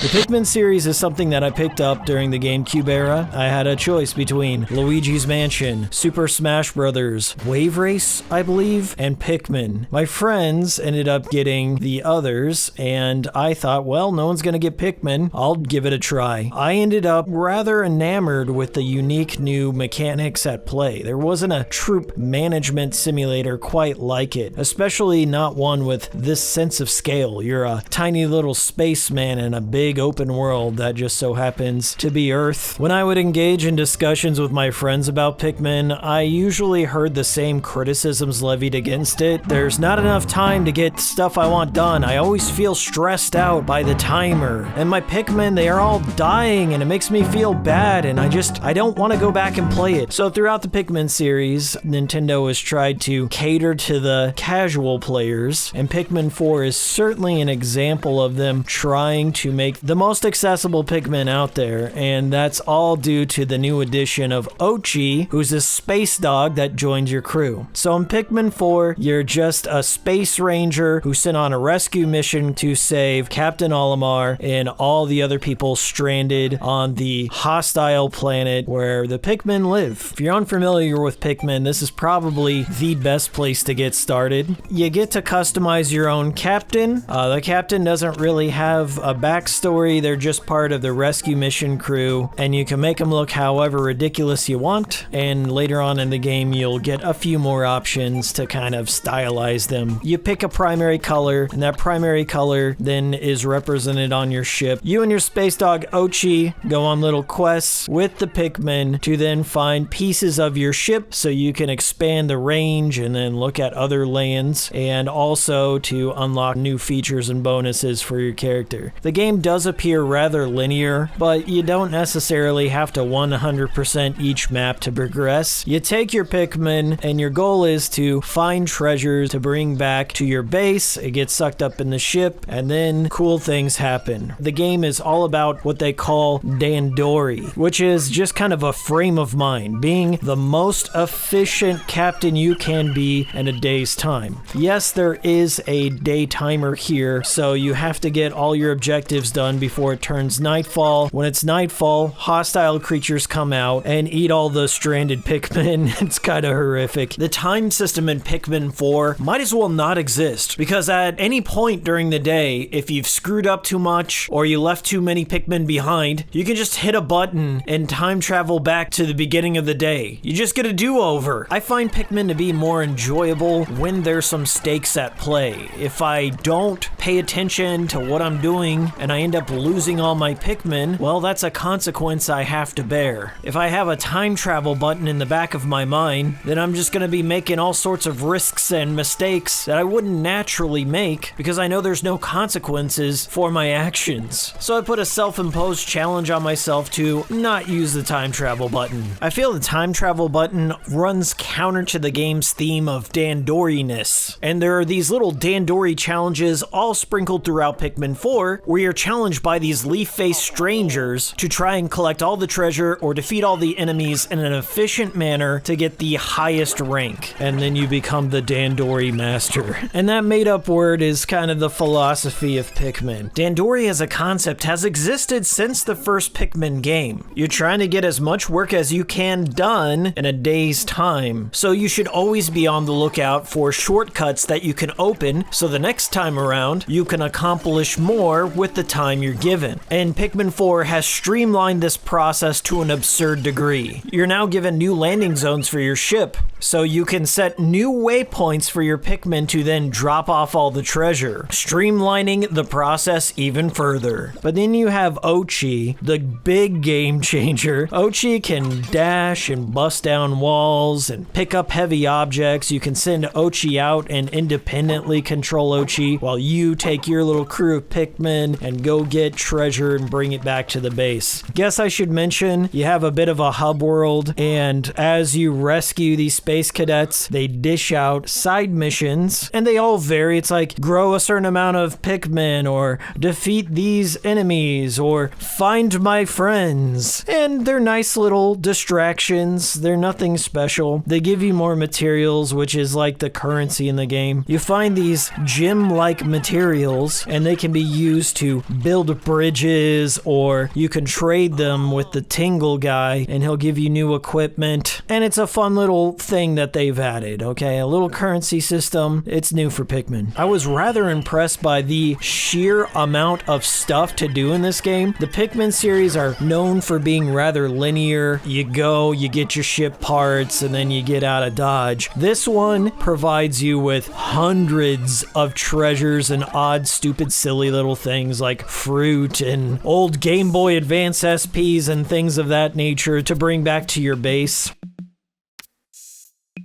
The Pikmin series is something that I picked up during the GameCube era. I had a choice between Luigi's Mansion, Super Smash Bros., Wave Race, I believe, and Pikmin. My friends ended up getting the others, and I thought, well, no one's gonna get Pikmin. I'll give it a try. I ended up rather enamored with the unique new mechanics at play. There wasn't a troop management simulator quite like it, especially not one with this sense of scale. You're a tiny little spaceman in a big open world that just so happens to be Earth. When I would engage in discussions with my friends about Pikmin, I usually heard the same criticisms levied against it. There's not enough time to get stuff I want done. I always feel stressed out by the timer. And my Pikmin, they are all dying and it makes me feel bad, and I don't want to go back and play it. So throughout the Pikmin series, Nintendo has tried to cater to the casual players, and Pikmin 4 is certainly an example of them trying to make the most accessible Pikmin out there, and that's all due to the new addition of Ochi, who's a space dog that joins your crew. So in Pikmin 4, you're just a space ranger who's sent on a rescue mission to save Captain Olimar and all the other people stranded on the hostile planet where the Pikmin live. If you're unfamiliar with Pikmin, this is probably the best place to get started. You get to customize your own captain. The captain doesn't really have a backstory. They're just part of the rescue mission crew, and you can make them look however ridiculous you want, and later on in the game you'll get a few more options to kind of stylize them. You pick a primary color, and that primary color then is represented on your ship. You and your space dog Ochi go on little quests with the Pikmin to then find pieces of your ship so you can expand the range and then look at other lands, and also to unlock new features and bonuses for your character. The game does appear rather linear, but you don't necessarily have to 100% each map to progress. You take your Pikmin and your goal is to find treasures to bring back to your base. It gets sucked up in the ship and then cool things happen. The game is all about what they call Dandori, which is just kind of a frame of mind, being the most efficient captain you can be in a day's time. Yes, there is a day timer here, so you have to get all your objectives done before it turns nightfall. When it's nightfall, hostile creatures come out and eat all the stranded Pikmin. It's kind of horrific. The time system in Pikmin 4 might as well not exist, because at any point during the day, if you've screwed up too much or you left too many Pikmin behind, you can just hit a button and time travel back to the beginning of the day. You just get a do-over. I find Pikmin to be more enjoyable when there's some stakes at play. If I don't pay attention to what I'm doing and I end up losing all my Pikmin, well, that's a consequence I have to bear. If I have a time travel button in the back of my mind, then I'm just gonna be making all sorts of risks and mistakes that I wouldn't naturally make because I know there's no consequences for my actions. So I put a self-imposed challenge on myself to not use the time travel button. I feel the time travel button runs counter to the game's theme of Dandori-ness, and there are these little Dandori challenges all sprinkled throughout Pikmin 4 where you're challenged by these leaf-faced strangers to try and collect all the treasure or defeat all the enemies in an efficient manner to get the highest rank, and then you become the Dandori master. And that made-up word is kind of the philosophy of Pikmin. Dandori as a concept has existed since the first Pikmin game. You're trying to get as much work as you can done in a day's time, so you should always be on the lookout for shortcuts that you can open so the next time around you can accomplish more with the time you're given. And Pikmin 4 has streamlined this process to an absurd degree. You're now given new landing zones for your ship, so you can set new waypoints for your Pikmin to then drop off all the treasure, streamlining the process even further. But then you have Ochi, the big game changer. Ochi can dash and bust down walls and pick up heavy objects. You can send Ochi out and independently control Ochi while you take your little crew of Pikmin and go get treasure and bring it back to the base. Guess I should mention you have a bit of a hub world, and as you rescue these space cadets, they dish out side missions, and they all vary. It's like grow a certain amount of Pikmin, or defeat these enemies, or find my friends. And they're nice little distractions. They're nothing special. They give you more materials, which is like the currency in the game. You find these gem-like materials materials, and they can be used to build bridges, or you can trade them with the Tingle guy and he'll give you new equipment. And it's a fun little thing that they've added, okay? A little currency system. It's new for Pikmin. I was rather impressed by the sheer amount of stuff to do in this game. The Pikmin series are known for being rather linear. You go, you get your ship parts, and then you get out of Dodge. This one provides you with hundreds of treasures and odd, stupid, silly little things like fruit and old Game Boy Advance SPs and things of that nature to bring back to your base.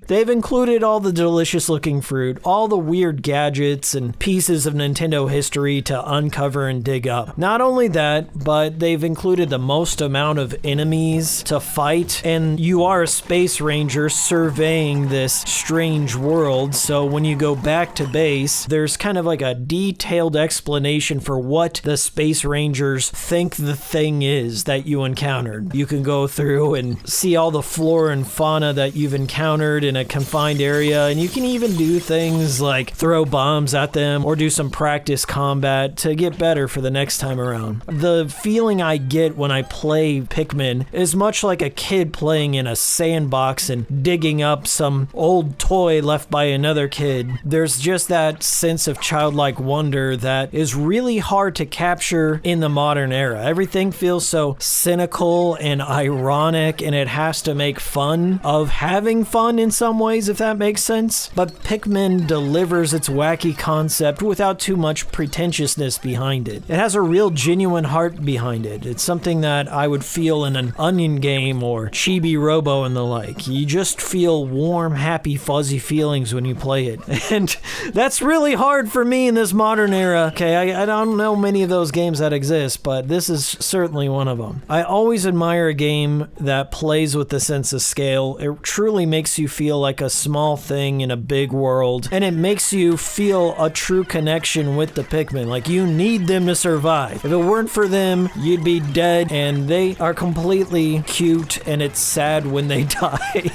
They've included all the delicious looking fruit, all the weird gadgets and pieces of Nintendo history to uncover and dig up. Not only that, but they've included the most amount of enemies to fight, and you are a space ranger surveying this strange world, so when you go back to base, there's kind of like a detailed explanation for what the space rangers think the thing is that you encountered. You can go through and see all the flora and fauna that you've encountered in a confined area, and you can even do things like throw bombs at them or do some practice combat to get better for the next time around. The feeling I get when I play Pikmin is much like a kid playing in a sandbox and digging up some old toy left by another kid. There's just that sense of childlike wonder that is really hard to capture in the modern era. Everything feels so cynical and ironic, and it has to make fun of having fun in some ways, if that makes sense. But Pikmin delivers its wacky concept without too much pretentiousness behind it. It has a real genuine heart behind it. It's something that I would feel in an Onion game or Chibi Robo and the like. You just feel warm, happy, fuzzy feelings when you play it. And that's really hard for me in this modern era. Okay, I don't know many of those games that exist, but this is certainly one of them. I always admire a game that plays with the sense of scale. It truly makes you feel like a small thing in a big world, and it makes you feel a true connection with the Pikmin. Like, you need them to survive. If it weren't for them, you'd be dead, and they are completely cute, and it's sad when they die.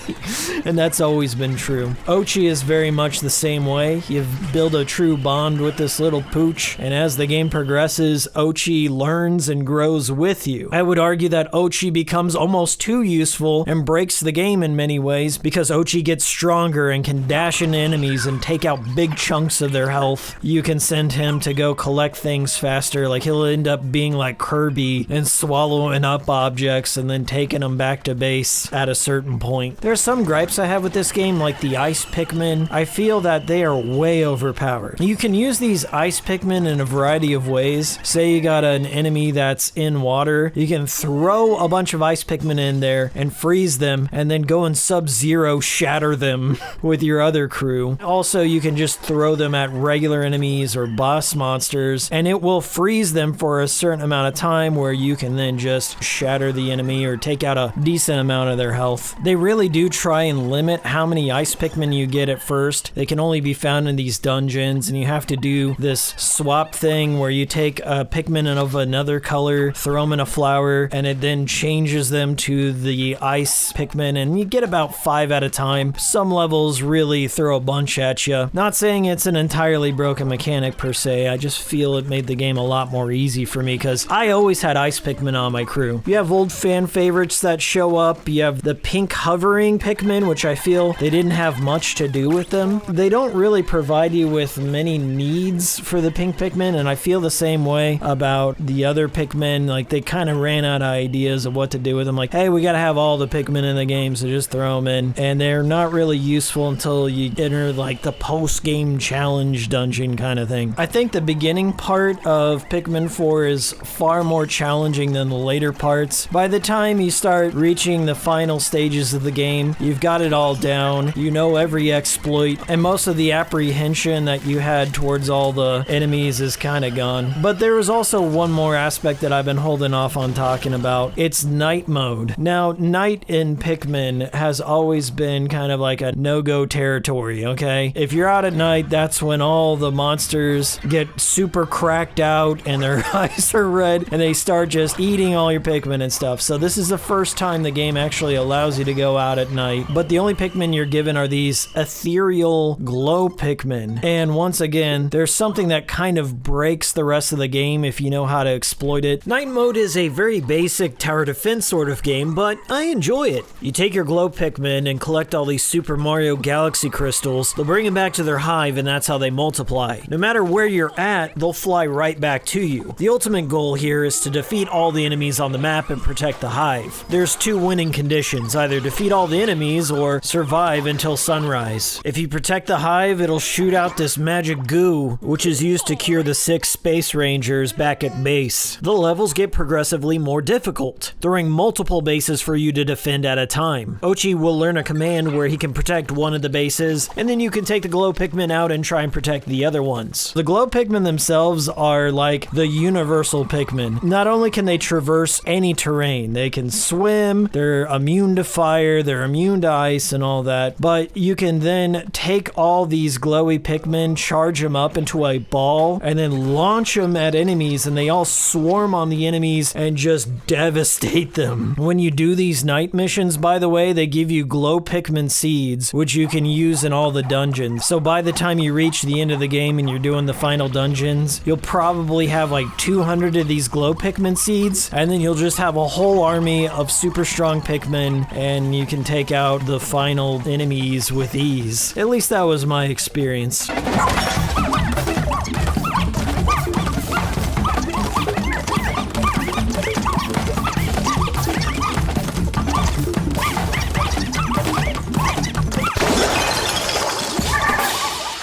And that's always been true. Ochi is very much the same way. You build a true bond with this little pooch, and as the game progresses, Ochi learns and grows with you. I would argue that Ochi becomes almost too useful and breaks the game in many ways, because Ochi gets stronger and can dash into enemies and take out big chunks of their health. You can send him to go collect things faster, like he'll end up being like Kirby and swallowing up objects and then taking them back to base at a certain point. There are some gripes I have with this game, like the ice Pikmin. I feel that they are way overpowered. You can use these ice Pikmin in a variety of ways. Say you got an enemy that's in water, you can throw a bunch of ice Pikmin in there and freeze them, and then go and Sub-Zero shatter them with your other crew. Also, you can just throw them at regular enemies or boss monsters, and it will freeze them for a certain amount of time, where you can then just shatter the enemy or take out a decent amount of their health. They really do try and limit how many ice Pikmin you get at first. They can only be found in these dungeons, and you have to do this swap thing where you take a Pikmin of another color, throw them in a flower, and it then changes them to the ice Pikmin, and you get about 5 at a time. Some levels really throw a bunch at you. Not saying it's an entirely broken mechanic per se, I just feel it made the game a lot more easy for me, because I always had ice Pikmin on my crew. You have old fan favorites that show up. You have the pink hovering Pikmin, which I feel they didn't have much to do with them. They don't really provide you with many needs for the pink Pikmin, and I feel the same way about the other Pikmin. Like, they kind of ran out of ideas of what to do with them. Like, hey, we gotta have all the Pikmin in the game, so just throw them in. And they're not really useful until you enter like the post-game challenge dungeon kind of thing. I think the beginning part of Pikmin 4 is far more challenging than the later parts. By the time you start reaching the final stages of the game, you've got it all down. You know every exploit, and most of the apprehension that you had towards all the enemies is kind of gone. But there is also one more aspect that I've been holding off on talking about. It's night mode. Now, night in Pikmin has always been kind kind of like a no-go territory, okay? If you're out at night, that's when all the monsters get super cracked out and their eyes are red and they start just eating all your Pikmin and stuff. So this is the first time the game actually allows you to go out at night, but the only Pikmin you're given are these ethereal glow Pikmin. And once again, there's something that kind of breaks the rest of the game if you know how to exploit it. Night mode is a very basic tower defense sort of game, but I enjoy it. You take your glow Pikmin and collect all these Super Mario Galaxy crystals. They'll bring them back to their hive, and that's how they multiply. No matter where you're at, they'll fly right back to you. The ultimate goal here is to defeat all the enemies on the map and protect the hive. There's two winning conditions: either defeat all the enemies or survive until sunrise. If you protect the hive, it'll shoot out this magic goo, which is used to cure the 6 Space Rangers back at base. The levels get progressively more difficult, throwing multiple bases for you to defend at a time. Ochi will learn a command where he can protect one of the bases, and then you can take the glow Pikmin out and try and protect the other ones. The glow Pikmin themselves are like the universal Pikmin. Not only can they traverse any terrain, they can swim, they're immune to fire, they're immune to ice and all that, but you can then take all these glowy Pikmin, charge them up into a ball, and then launch them at enemies, and they all swarm on the enemies and just devastate them. When you do these night missions, by the way, they give you glow Pikmin seeds, which you can use in all the dungeons. So by the time you reach the end of the game and you're doing the final dungeons, you'll probably have like 200 of these glow Pikmin seeds, and then you'll just have a whole army of super strong Pikmin, and you can take out the final enemies with ease. At least that was my experience.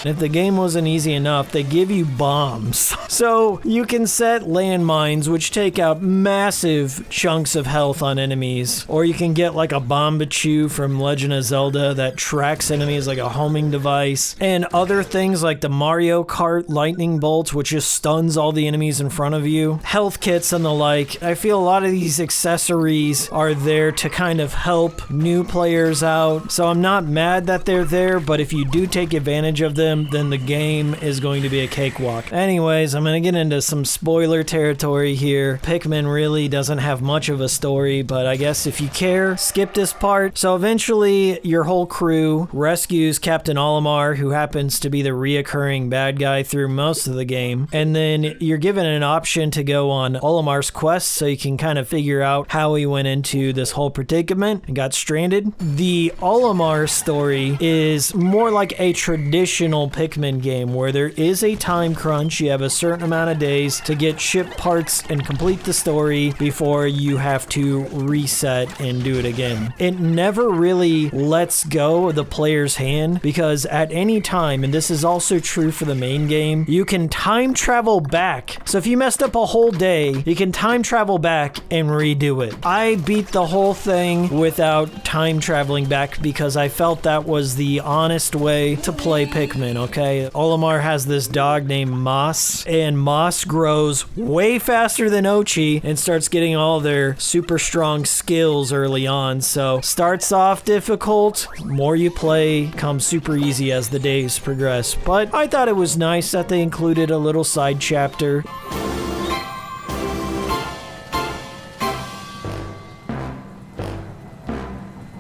If the game wasn't easy enough, they give you bombs. So you can set landmines, which take out massive chunks of health on enemies. Or you can get like a Bombachu from Legend of Zelda that tracks enemies like a homing device. And other things like the Mario Kart lightning bolt, which just stuns all the enemies in front of you. Health kits and the like. I feel a lot of these accessories are there to kind of help new players out. So I'm not mad that they're there, but if you do take advantage of them, then the game is going to be a cakewalk. Anyways, I'm going to get into some spoiler territory here. Pikmin really doesn't have much of a story, but I guess if you care, skip this part. So eventually, your whole crew rescues Captain Olimar, who happens to be the reoccurring bad guy through most of the game. And then you're given an option to go on Olimar's quest, so you can kind of figure out how he went into this whole predicament and got stranded. The Olimar story is more like a traditional Pikmin game where there is a time crunch. You have a certain amount of days to get ship parts and complete the story before you have to reset and do it again. It never really lets go of the player's hand, because at any time, and this is also true for the main game, you can time travel back. So if you messed up a whole day, you can time travel back and redo it. I beat the whole thing without time traveling back because I felt that was the honest way to play Pikmin, okay? Olimar has this dog named Moss, and Moss grows way faster than Ochi and starts getting all their super strong skills early on. So starts off difficult, more you play, comes super easy as the days progress. But I thought it was nice that they included a little side chapter.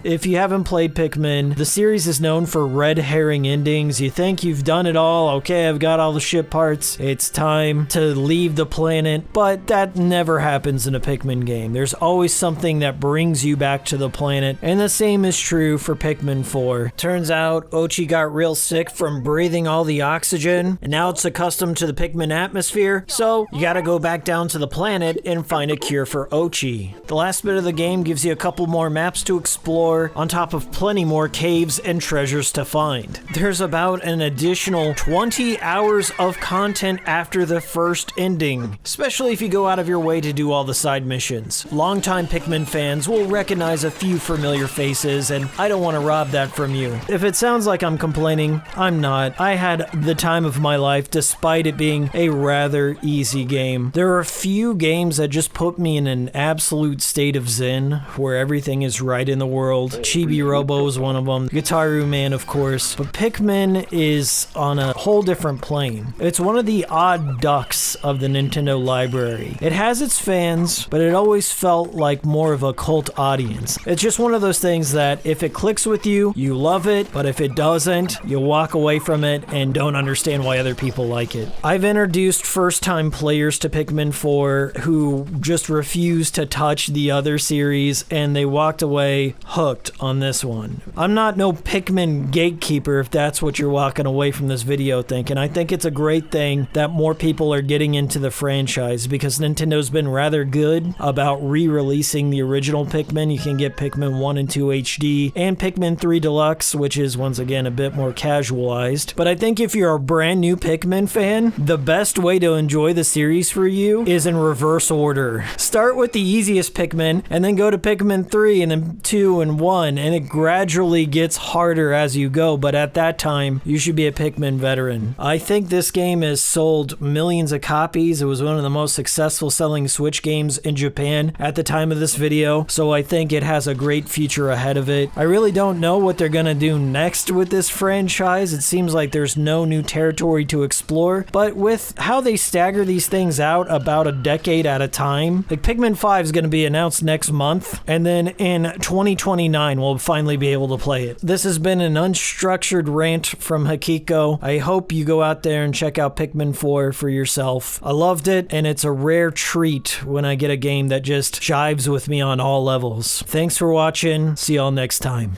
If you haven't played Pikmin, the series is known for red herring endings. You think you've done it all, okay, I've got all the ship parts, it's time to leave the planet, but that never happens in a Pikmin game. There's always something that brings you back to the planet, and the same is true for Pikmin 4. Turns out, Ochi got real sick from breathing all the oxygen, and now it's accustomed to the Pikmin atmosphere, so you gotta go back down to the planet and find a cure for Ochi. The last bit of the game gives you a couple more maps to explore, on top of plenty more caves and treasures to find. There's about an additional 20 hours of content after the first ending, especially if you go out of your way to do all the side missions. Longtime Pikmin fans will recognize a few familiar faces, and I don't want to rob that from you. If it sounds like I'm complaining, I'm not. I had the time of my life despite it being a rather easy game. There are a few games that just put me in an absolute state of zen, where everything is right in the world, world. Chibi Robo is one of them. Gitaru Man, of course. But Pikmin is on a whole different plane. It's one of the odd ducks of the Nintendo library. It has its fans, but it always felt like more of a cult audience. It's just one of those things that if it clicks with you, you love it, but if it doesn't, you walk away from it and don't understand why other people like it. I've introduced first-time players to Pikmin 4 who just refused to touch the other series, and they walked away hooked on this one. I'm not no Pikmin gatekeeper if that's what you're walking away from this video thinking. I think it's a great thing that more people are getting into the franchise because Nintendo's been rather good about re-releasing the original Pikmin. You can get Pikmin 1 and 2 HD and Pikmin 3 Deluxe, which is once again a bit more casualized. But I think if you're a brand new Pikmin fan, the best way to enjoy the series for you is in reverse order. Start with the easiest Pikmin and then go to Pikmin 3 and then 2 and 1, and it gradually gets harder as you go, but at that time you should be a Pikmin veteran. I think this game has sold millions of copies. It was one of the most successful selling Switch games in Japan at the time of this video, so I think it has a great future ahead of it. I really don't know what they're gonna do next with this franchise. It seems like there's no new territory to explore, but with how they stagger these things out about a decade at a time, like Pikmin 5 is gonna be announced next month, and then in 2029 we'll finally be able to play it. This has been an unstructured rant from Hikiko. I hope you go out there and check out Pikmin 4 for yourself. I loved it, and it's a rare treat when I get a game that just jives with me on all levels. Thanks for watching. See y'all next time.